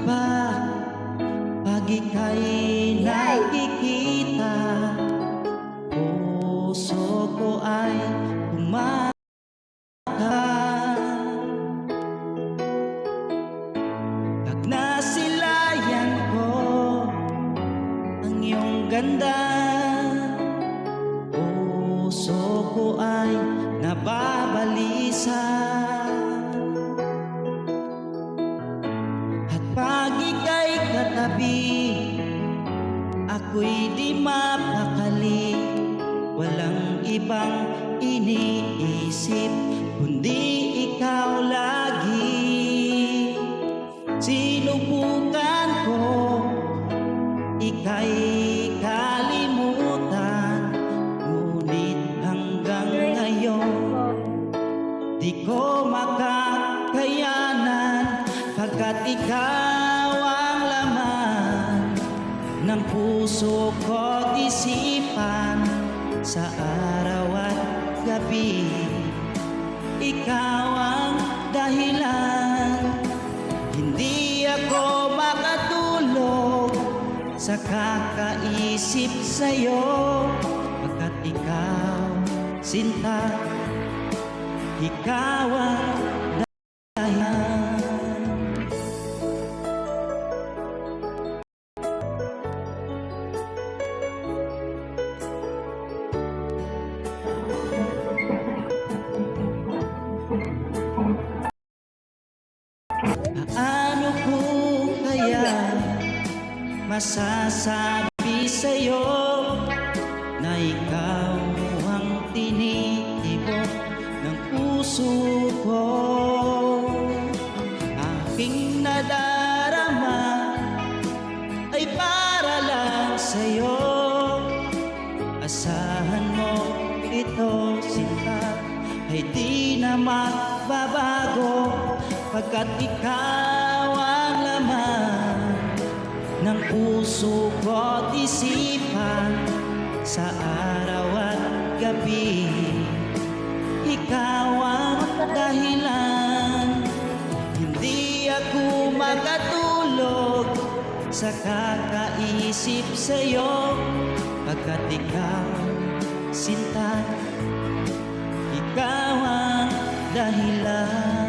ba pag ika'y nakikita? Puso ko ay kumaka. Pag nasilayan ko ang iyong ganda, puso ko ay nababalisa. At pag ika'y katabi, ako'y di mapakali. Walang ibang iniisip kundi ikaw lagi. Sinubukan ko ika'y kalimutan, ngunit hanggang ngayon di ko makakayanan, pagkat ikaw ang laman ng puso ko't isipan. Sa araw at gabi, ikaw ang dahilan. Hindi ako makatulog sa kakaisip sa'yo, pagkat ikaw, sinta, ikaw ang dahilan. Paano ko kaya masasabi sa'yo na ikaw ang tinitibok ng puso ko? Aking nadarama ay para lang sa'yo. Asahan mo ito, sinta, ay di na magbabago, pagkat ikaw ang laman ng puso ko't isipan. Sa araw at gabi, ikaw ang dahilan. Hindi ako makatulog sa kakaisip sa'yo, pagkat ikaw, sinta, ikaw ang dahilan.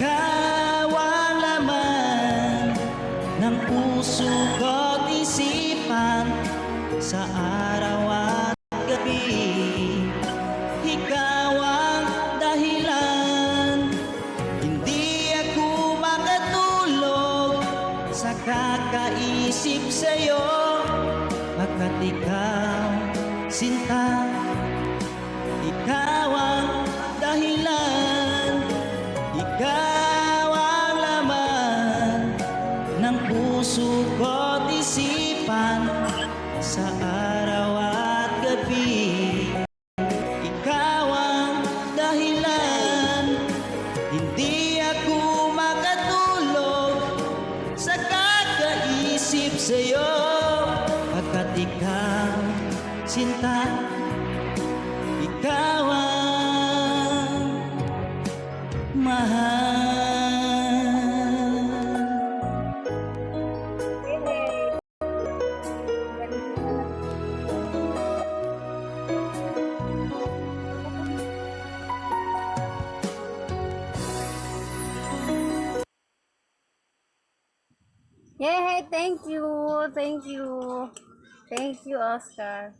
Ikaw ang laman ng puso ko't isipan. Sa araw at gabi, ikaw ang dahilan. Hindi ako makatulog sa kakaisip sa'yo, pagkat ikaw, sinta, ikaw ang dahilan. Ikaw ang laman ng puso ko't isipan. Sa araw at gabi, ikaw ang dahilan. Hindi ako makatulog sa kakaisip sa'yo, pagkat ikaw, sinta, ikaw ang mahal. Yay! Thank you! Thank you! Thank you, Oscar.